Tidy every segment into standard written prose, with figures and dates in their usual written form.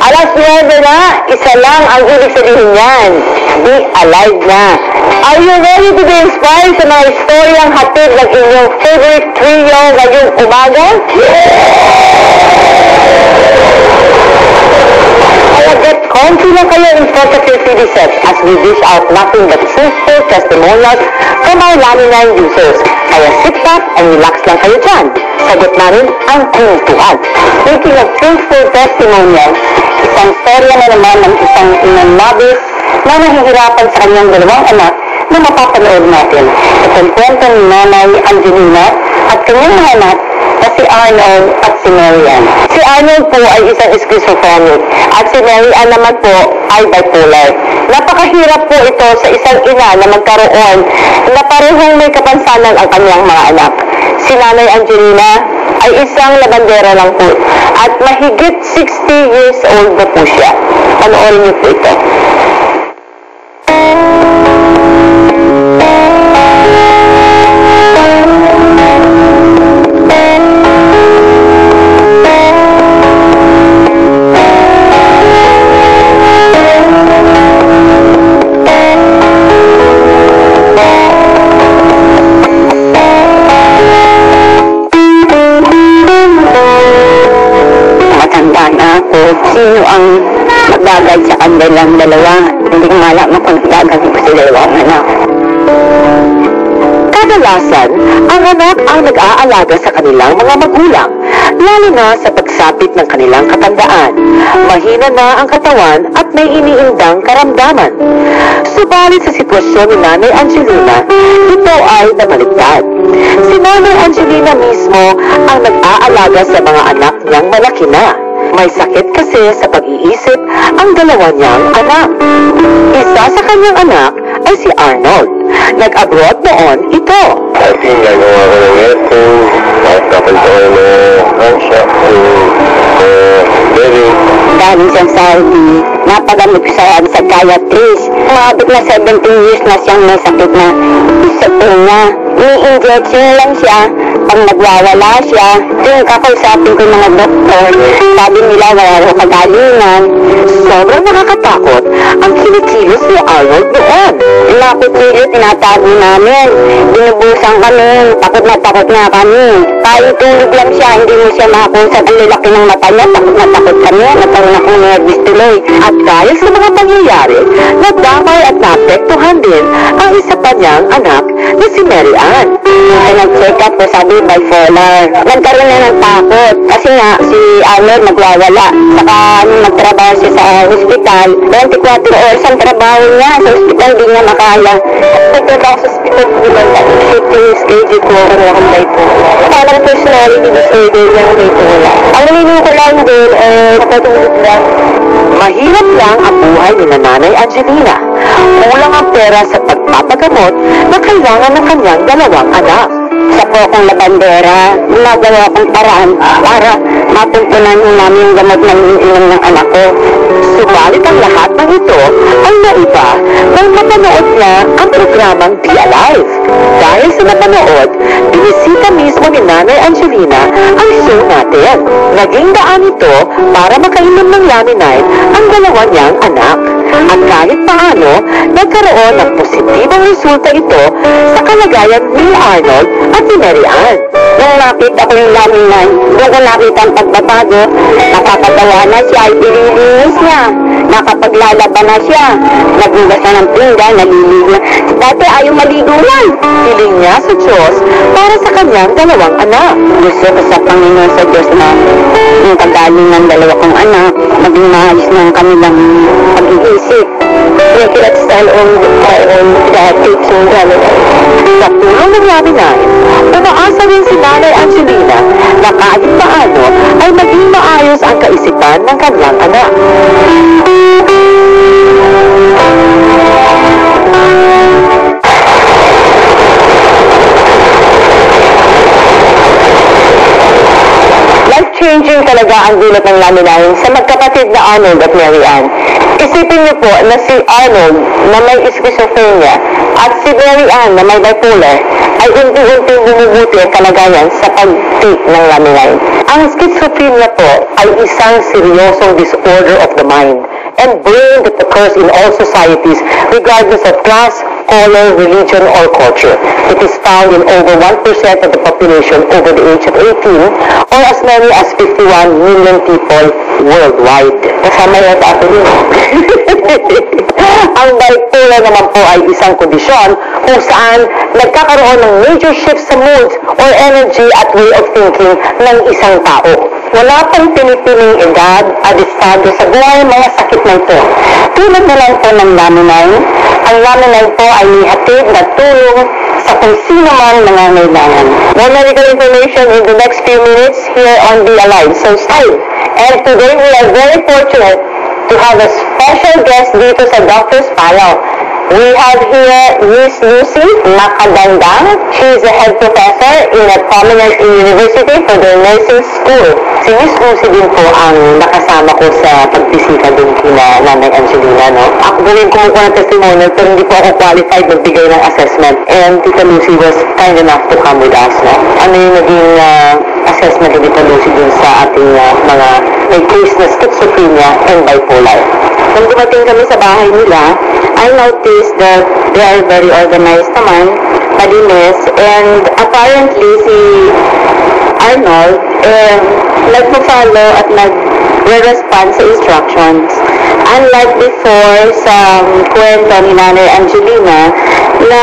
Alas 9 na, isa lang ang ibig sabihin yan. Be alive na. Are you ready to be inspired sa mga istoryang hatid ng inyong favorite trio ngayong umaga? Kaya get comfy lang kayo in front of your TV set as we dish out nothing but truthful testimonials from our Laminine users. Kaya sit back and relax lang kayo dyan. Sagot namin ang kwentuhan. Speaking of truthful testimonials, isang storya na naman ng isang inang nabis na nahihirapan sa kanyang dalawang anak na mapapanood natin. Itong kwento ni Nanay Angelina at kanyang mga anak na si Arnold at si Mary Ann. Si Arnold po ay isang schizophrenic at si Mary Ann naman po ay bipolar. Napakahirap po ito sa isang ina na magkaroon na parehong may kapansanan ang kanyang mga anak. Si Nanay Angelina ay isang labandera lang po at mahigit 60 years old na po siya. Panoorin niyo po ito. Sino ang magbagay sa kanilang dalawa? Hindi ko malaman kung gagawin ko sila yung anak. Kadalasan, ang anak ang nag-aalaga sa kanilang mga magulang, lalo na sa pagsapit ng kanilang katandaan. Mahina na ang katawan at may iniindang karamdaman. Subalit sa sitwasyon ni Nanay Angelina, ito ay nabaliktad. Si Nanay Angelina mismo ang nag-aalaga sa mga anak niyang malaki na. May sakit kasi sa pag-iisip ang dalawa niyang anak. Isa sa kanyang anak ay si Arnold. Nag-abroad noon ito. I think nagawa ko ng aircon, tapos ko na workshop Galing siyang Saudi, napagamit ko sa psychiatrist. Umabot na 17 years na siyang may sakit na sa niya. Ni-injection lang siya. Pag nagwawala siya, yung kakausapin ko mga doktor, sabi nila wala rin kagalingan. Sobrang nakakatakot ang kinikilos ni Arnold noon. Nakukilos, tinatago namin. Binubusan kami, takot nga kami. Kahit tulog lang siya, hindi mo siya makakusap. Ang lalaki ng mata niya, takot kami. Nagkaroon akong nervous tuloy. At dahil sa mga pangyayari, nadamay at naapektuhan din ang isa pa niyang anak na si Mary Ann. Nag-check up ko, sabi bipolar. Nagkaroon na ng takot. Kasi nga, si Arnold nagwawala. Saka nagtrabaho siya sa hospital. 24 hours ang trabaho niya. Sa hospital, di niya makaya. Nagtrabaho sa hospital, di ba? Shooting stage ko, pero akong bipolar. Parang personality disorder yung bipolar. Ang nilino ko lang din, napatulog lang. Mahirap lang ang buhay ni Nanay Angelina. Kulang ang pera sa pagpapagamot na kailangan ng kanyang dalawang anak. Sa po akong labandera, ginagawa akong paraan para mapuntunan namin yung gamot ng ilang ng anak ko. Subalit ang lahat ng ito ay naiba nang mapanood niya ang programang Be Alive. Dahil sa napanood, binisita mismo ni Nanay Angelina ang show natin. Naging daan ito para makainom ng Laminine ang dalawa niyang anak. At kahit paano, nagkaroon ng positibong resulta ito sa kalagayan ni Arnold at ni Mary Ann. Nung nakita ko yung Laminine, doon ko nakita ang pagbabago, nakakatawa na siya, ililinis niya. Nakapaglalaba na siya. Nagugas na ng pinggan, naliligo. Dati ayaw maligo lang. Hiling niya sa Diyos para sa kanyang dalawang anak. Gusto ko sa Panginoon sa Diyos na yung kagaling ng dalawa kong anak, maging maayos na ang kanilang pag-iisip. Nakilat sa loob dati sa Sa tulong ng Laminine, umaasa rin si Nanay Angelina na kahit paano ay maging maayos ang kaisipan ng kanyang anak. Life-changing talaga ang dulot ng Laminine sa magkapatid na Arnold at Mary Ann. Isipin niyo po na si Arnold na may schizophrenia at si Mary Ann na may bipolar ay unti-unting bumubuti ang kalagayan sa pag-take ng laminine. Ang schizophrenia po ay isang seryosong disorder of the mind and brain that occurs in all societies regardless of class, color, religion, or culture. It is found in over 1% of the population over the age of 18 or as many as 51 million people worldwide. Kasama yan sa atin yun. Ang bipolar naman po ay isang kondisyon kung saan nagkakaroon ng major shifts sa moods or energy at way of thinking ng isang tao. Wala pang pinipiling edad at estado sa buhay mga sakit na ito. Tulad na lang po ng laminine, ang laminine po ay ihatid na tulong sa kung sino man nangangailangan. More medical information in the next few minutes here on Be Alive. So stay. And today we are very fortunate to have a special guest dito sa Doctor's Panel. We have here Miss Lucy Macadandang. She is a head professor in a prominent university for the nursing school. Si Miss Lucy din po ang nakasama ko sa pagbisita din kina Nanay Angelina, no? Ako din kumukuha ng testimonial pero hindi po ako qualified magbigay ng assessment. And Tita Lucy was kind enough to come with us, no? Ano yung naging assessment ni Tita Lucy dun sa ating mga may case na schizophrenia and bipolar? Nung dumating kami sa bahay nila, I noticed that they are very organized naman, malinis, and apparently si Arnold nagpo-follow at nag-respond sa instructions. Unlike before sa kwento ni Nanay Angelina na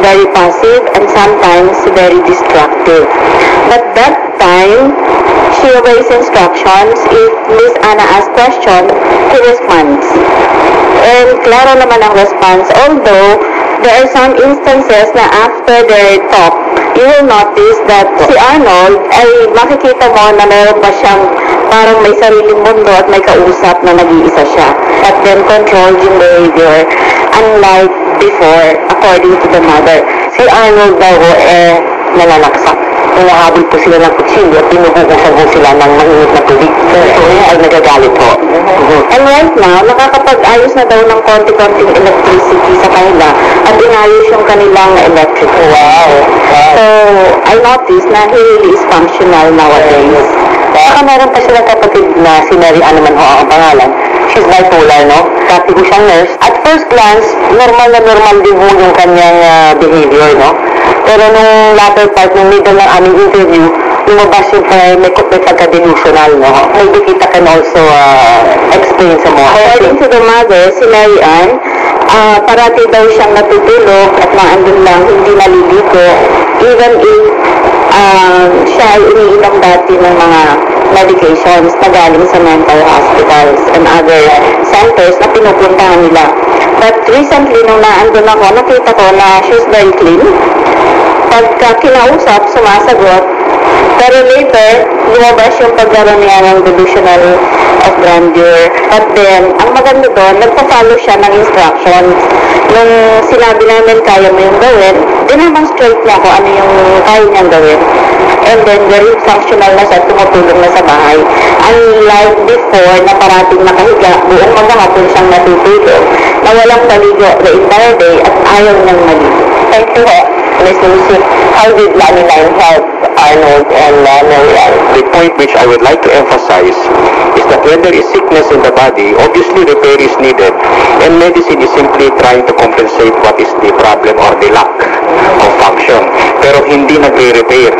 very passive and sometimes very destructive. But that time, she obeys instructions. If Miss Anna asks question, he responds. And klaro naman ang response, although there are some instances na after their talk, you will notice that si Arnold ay makikita mo na meron pa siyang parang may sariling mundo at may kausap na nag-iisa siya. But then controlled yung behavior, unlike before, according to the mother. Si Arnold daw nananaksak. Hinahabol po sila ng kutsilyo at pinuhukusan po sila ng mainit na tubig. So, ay nagagalit po. And right now, nakakapag-ayos na daw ng konti-konting electricity sa kanila at inayos yung kanilang electric. Wow! So, I noticed na he really is functional nowadays. Saka meron pa silang kapatid na si Mary Ann naman ho ang pangalan. She's bipolar, no? Dati ko siyang nurse. At first glance, normal na normal din ho yung kanyang behavior, no? Pero nung latter part, nung middle ng aming interview, lumabas yung may pagka-delusional, no? Maybe kita can also explain sa mga. According to the mother, si Mary Ann, parati daw siyang natutulog at naandun lang, hindi naliligo. Even if siya ay iniinom dati ng mga medications na galing sa mental hospitals and other centers na pinupuntahan nila. But recently, nung naandun ako, nakita ko na she's very clean. Pagka kinausap, sumasagot. Pero later, lumabas yung pagkaroon niya ng delusional of grandeur. But then, ang maganda doon, nagpa-follow siya ng instructions. Nung sinabi namin, kaya mo yung gawin, demonstrate niya kung ano yung kaya niyang gawin. And then, very functional na siya, tumutulong na sa bahay. Unlike before, na parating nakahiga, buong maghapon siyang natutulog, na walang paligo the entire day at ayaw niyang maligo. Thank you, Ms. Lucy. How did laminine help Arnold and Mary Ann? The point which I would like to emphasize is that when there is sickness in the body, obviously repair is needed, and medicine is simply trying to compensate what is the problem or the lack of function. Pero hindi nagre-repair.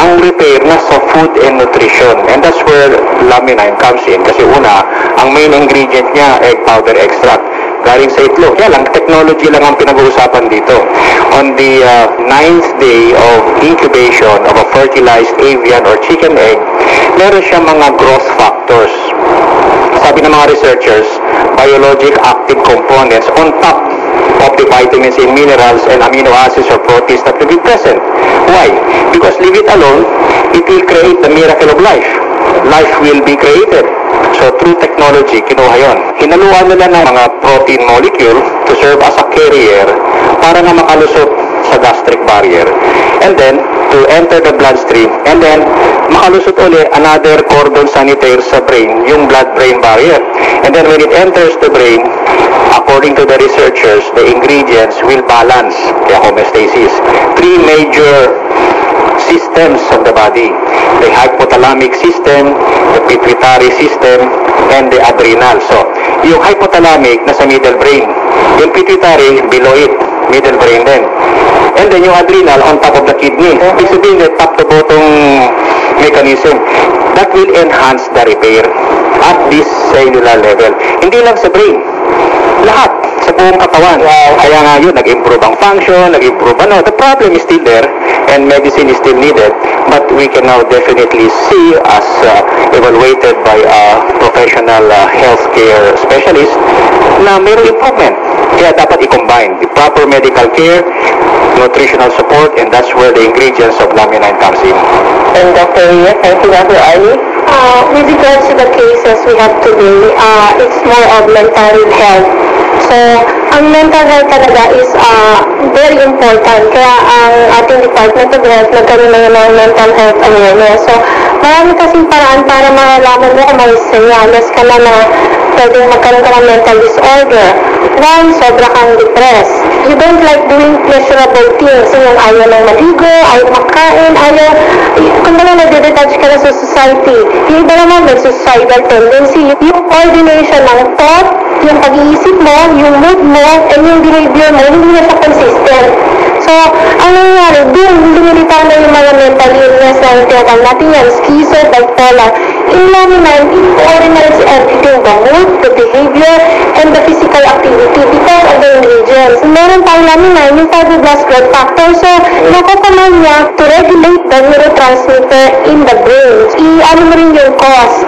Ang repair nasa food and nutrition, and that's where laminine comes in. Kasi una, ang main ingredient niya, egg powder extract. Galing sa itlog. Kaya lang, technology lang ang pinag-uusapan dito. On the 9th day of incubation of a fertilized avian or chicken egg, meron siya mga growth factors. Sabi ng mga researchers, biologic active components on top of the vitamins and minerals and amino acids or proteins that will be present. Why? Because leave it alone, it will create the miracle of life. Life will be created. So, through technology, kinuha yun. Hinaluan nila ng mga protein molecule to serve as a carrier para na makalusot sa gastric barrier. And then, to enter the bloodstream. And then, makalusot ulit another cordon sanitaire sa brain, yung blood-brain barrier. And then, when it enters the brain, according to the researchers, the ingredients will balance the homeostasis. Three major systems of the body: the hypothalamic system, the pituitary system, and the adrenal. So, yung hypothalamic nasa middle brain, yung pituitary below it, middle brain din. And then yung adrenal on top of the kidney. Ibig sabihin na top to bottom mechanism. That will enhance the repair at this cellular level. Hindi lang sa brain. Lahat. Sa buong katawan. Kaya nga yun, nag-improve ang function, nag-improve ano. The problem is still there and medicine is still needed. But we can now definitely see as evaluated by a professional healthcare specialist na mayroong improvement. Kaya dapat i-combine the proper medical care, nutritional support, and that's where the ingredients of Laminin comes in. And Dr. Ria, thank you, Dr. Ali. With regards to the cases we have today, it's more of mental health. So, ang mental health talaga is very important. Kaya ang ating Department of Health nagkaroon na ng mental health awareness. So, marami kasing paraan para malaman mo kung may senyales ka na pwedeng magkaroon ka ng mental disorder. One, sobra kang depressed. You don't like doing pleasurable things. Yung ayaw ng maligo, ayaw makain, ayaw, kung baga nag-detach ka na sa society. Yung iba naman may suicidal tendency. Yung coordination ng thought, yung pag-iisip mo, yung mood mo, and yung behavior mo, hindi na siya consistent. So, ang nangyayari, doon lumilitaw na yung mga mental illness na tinatawag natin yan, schizo, bipolar. In Laminin, it coordinates everything, the mood, the behavior, and the physical activity because of the ingredients. Meron tayong Laminin, yung fibroblast growth factor. So, nakapamay niya to regulate the neurotransmitter in the brain. I-ano mo rin yung cause.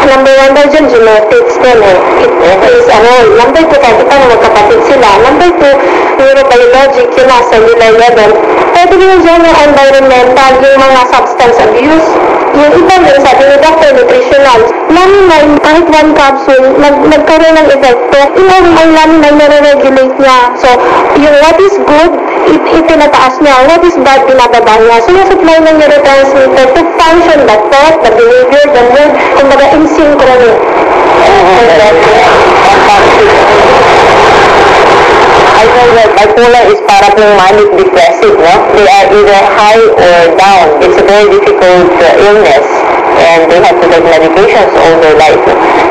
Number one daw dyan, genetics din eh. It plays a role. Number two, kahit ipang magkapatid sila. Number two, neurobiologic, yun na, cellular level. Pwede rin dyan yung environmental, yung mga substance abuse. Yung iba rin, sabi ni Dr. Nutritional. Laminin, kahit one capsule, nagkaroon ng epekto. Yung ang Laminin, nare-regulate niya. So, yung what is good, itinataas niya. What is bad, binababa niya. So, yung supply ng neurotransmitter to function the thought, the behavior, the mood, kumbaga in synchrony. I know that bipolar is para pong manic depressive, no? They are either high or down. It's a very difficult illness and they have to take medications all their life.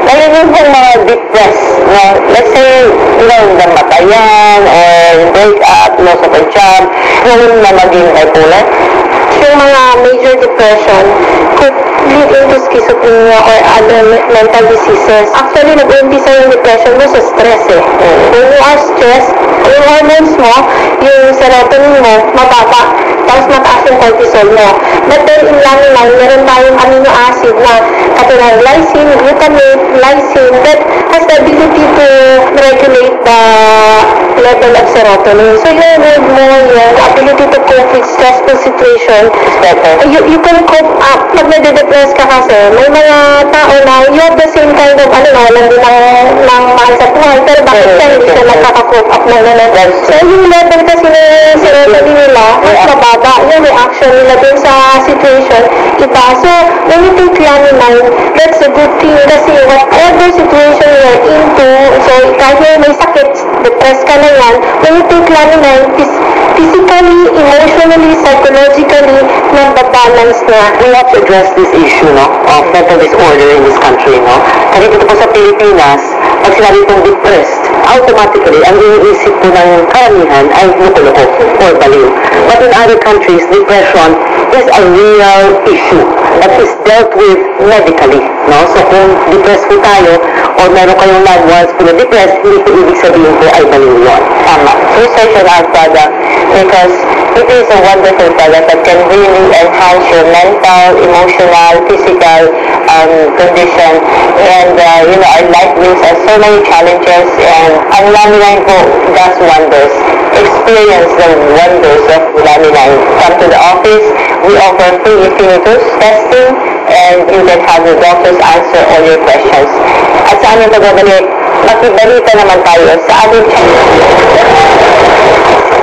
Kaya yung mga depressed, no? Let's say, namatayan or break up, loss of a job, yung na maging bipolar. Yung mga major depression could lead into schizophrenia or other mental diseases. Actually, nag-uumpisa yung depression mo sa stress eh. When you are stressed, yung hormones mo, yung serotonin mo, mababa. Tapos mataas yung cortisol mo. But then in Laminin, meron tayong amino acid na katulad lysine, glutamate, lysine that has the ability to regulate the level of serotonin. So yung mood mo, yung ability to cope with stressful situation is better. You can cope up. Pag nade-depress ka kasi, may mga tao na you have the same kind of, walang din ng mahal sa buhay, pero bakit ka hindi ka nakaka-cope up na gano'n? So yung level kasi ng serotonin nila, mas mababa. Yung reaction nila dun sa situation, iba. So, when you take Laminin, that's a good thing kasi whatever situation you're into, so kahit may sakit, depressed ka na yan, when you take Laminin, physically, emotionally, psychologically, nagbabalance na. We have to address this issue, no, of mental disorder in this country, no? Kasi dito po sa Pilipinas, pag sinabi pong depressed, automatically, ang iniisip po ng karamihan ay loko-loko or baliw. But in other countries, depression is a real issue that is dealt with medically, no? So kung depressed po tayo, or meron kayong loved ones po na depressed, hindi po ibig sabihin po ay baliw yun. Tama. Research on our product because it is a wonderful product that can really enhance your mental, emotional, physical condition. And, our life brings us so many challenges and ang Laminin po does wonders. Experience the wonders of Laminin. Come to the office. We offer free infinitus testing and you can have the doctors answer all your questions. At sa aming pagbabalik, makibalita naman tayo sa ating channel.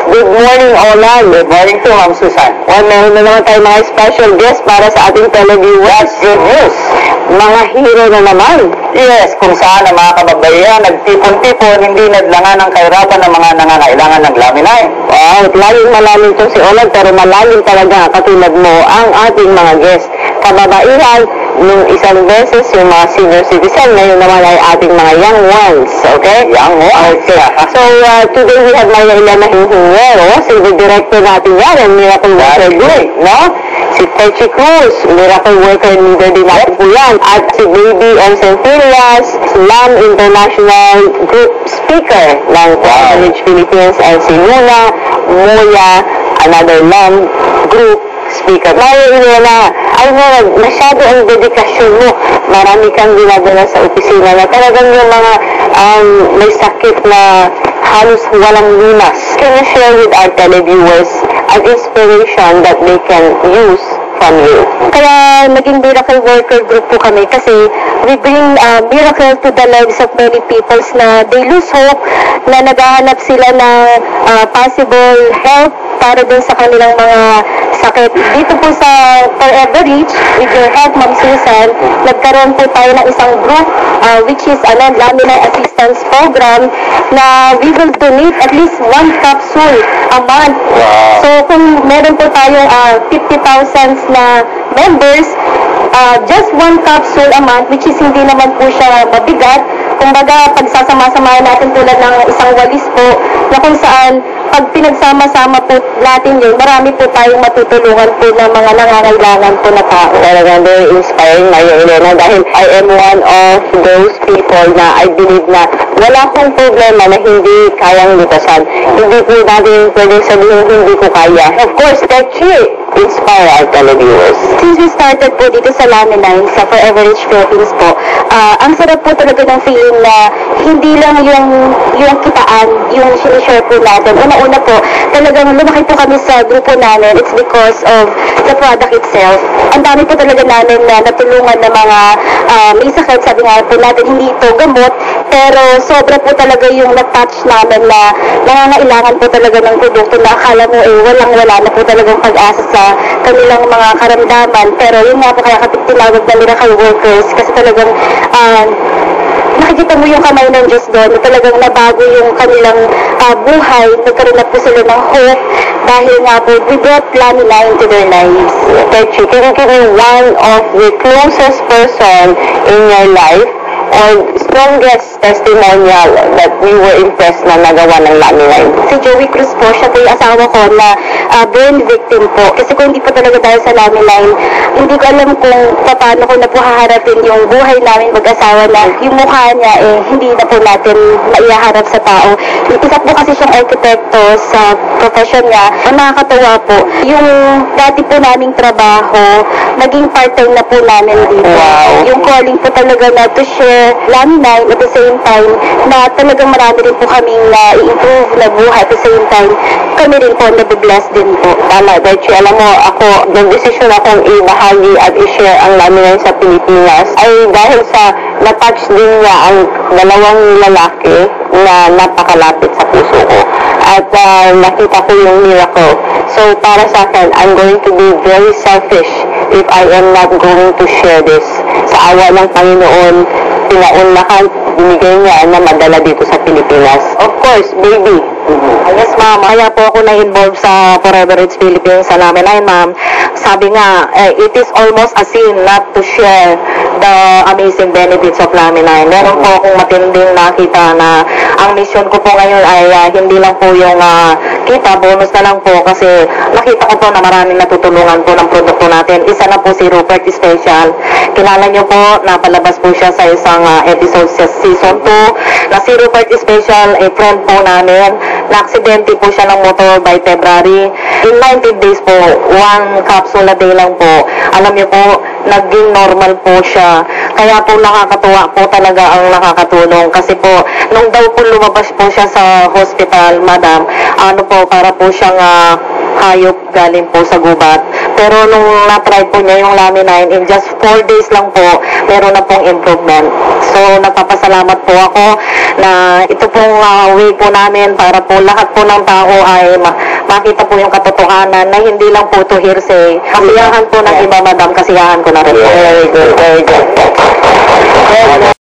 Good morning, Olan. Good morning to Ma'am Susan. Well, meron na naman tayo mga special guest para sa ating televiewers. Good news. Mga hero na naman. Yes, kung saan ang mga kababayan nagtipon-tipon, hindi naglangan ng kahirapan ng mga nangangailangan ng laminay. Wow, laging malalim itong si Olan, pero malalim talaga katulad mo ang ating mga guest. Kababaihan, nung isang beses yung mga senior citizen, ngayon naman ay ating mga young ones, okay? Young ones. Okay. So, today we have Maya Elena Hingero, si director natin yan, and Miracle Worker Group, no? Si Pechi Cruz, Miracle Worker leader din natin po yan. At si Baby Olsen Filias, LAM International Group Speaker ng College Philippines, and si Luna Moya, another LAM Group Speaker. Maya Elena, ay mo, masyado ang dedikasyon mo. Marami kang ginagawa sa opisina na talagang yung mga may sakit na halos walang lunas. Can you share with our televiewers an inspiration that they can use from you? Kaya naging Miracle Worker Group po kami kasi we bring miracle to the lives of many peoples na they lose hope, na naghahanap sila ng possible help para din sa kanilang mga sakit. Dito po sa Forever Rich, with your help, Ma'am Susan, nagkaroon po tayo ng isang group which is Laminate Assistance Program na we will donate at least 1 capsule a month. Wow. So kung meron po tayong 50,000 na members, just 1 capsule a month, which is hindi naman po siya mabigat. Kumbaga, pagsasama-samahin natin tulad ng isang walis po, na kung saan, pag pinagsama-sama po natin yun, marami po tayong matutulungan po ng mga nangangailangan po na tao. Talagang very inspiring, Maya Elena, dahil I am one of those people na I believe na wala akong problema na hindi kayang lutasan. Hindi po natin pwedeng sabihin hindi ko kaya. Of course, Techi, inspire our televiewers. Since we started po dito sa Laminine, sa Forever Rich Philippines po, ang sarap po talaga ng feeling na hindi lang yung kitaan, yung sinishare po natin. Una-una po, talagang lumaki po kami sa grupo namin. It's because of the product itself. Ang dami po talaga namin na natulungan ng mga may sakit. Sabi nga po natin, hindi ito gamot, pero sobra po talaga yung na-touch namin na nangangailangan po talaga ng produkto na akala mo walang-wala na po talagang pag-asa sa kanilang mga karamdaman. Pero yun nga po kaya tinawag na Miracle Workers kasi talagang nakikita mo yung kamay ng Diyos doon na talagang nabago yung kanilang buhay. Nagkaroon na po sila ng hope dahil nga po we brought Laminine into their lives. Techi, can you give me one of the closest person in your life or strongest testimonial that you were impressed na nagawa ng Laminine? Si Joey Cruz po, siya po yung asawa ko na burn victim po. Kasi kung hindi po talaga dahil sa Laminine, hindi ko alam kung paano ko na po haharapin yung buhay namin mag-asawa na yung mukha niya hindi na po natin maihaharap sa tao. Isa po kasi siyang arkitekto sa profession niya. Ang nakakatawa po, yung dati po naming trabaho, naging part-time na po namin dito. Wow. Yung calling po talaga na to share Laminine at the same time na talagang marami rin po kaming na-improve na buhay at the same time kami rin po nabibless din po. Tama, Techi, alam mo, ako, nag-desisyon akong ibahagi at i-share ang Laminine sa Pilipinas ay dahil sa na-touch din niya ang dalawang lalaki na napakalapit sa puso ko. At nakita ko yung miracle. So, para sa akin, I'm going to be very selfish if I am not going to share this. Sa awa ng Panginoon, pinaunlakan, binigay niya na madala dito sa Pilipinas. Of course, baby. Yes, ma'am. Kaya po ako na-involve sa Forever Rich Philippines sa Laminine, ma'am. Sabi nga, it is almost a sin not to share the amazing benefits of Laminine. Meron po akong matinding nakita na ang mission ko po ngayon ay hindi lang po yung kita, bonus na lang po kasi nakita ko po na maraming natutulungan po ng produkto natin. Isa na po si Rupert Special. Kilala niyo po, napalabas po siya sa isang episode sa season 2 na si Rupert Special, friend po namin. Na-aksidente po siya ng motor by February. In 19 days po, 1 capsule a day lang po. Alam niyo po, naging normal po siya. Kaya po nakakatuwa po talaga ang nakakatulong. Kasi po, nung daw po lumabas po siya sa hospital, madam, para po siyang hayop galing po sa gubat. pero nung na-try po niya yung Lamine in just 4 days lang po, meron na pong improvement. So, nagpapasalamat po ako na ito pong way po namin para po lahat po ng tao ay makita po yung katotohanan na hindi lang po to hearsay. Kasiyahan po ng iba, madam, kasiyahan ko na rin po. Very good, very good.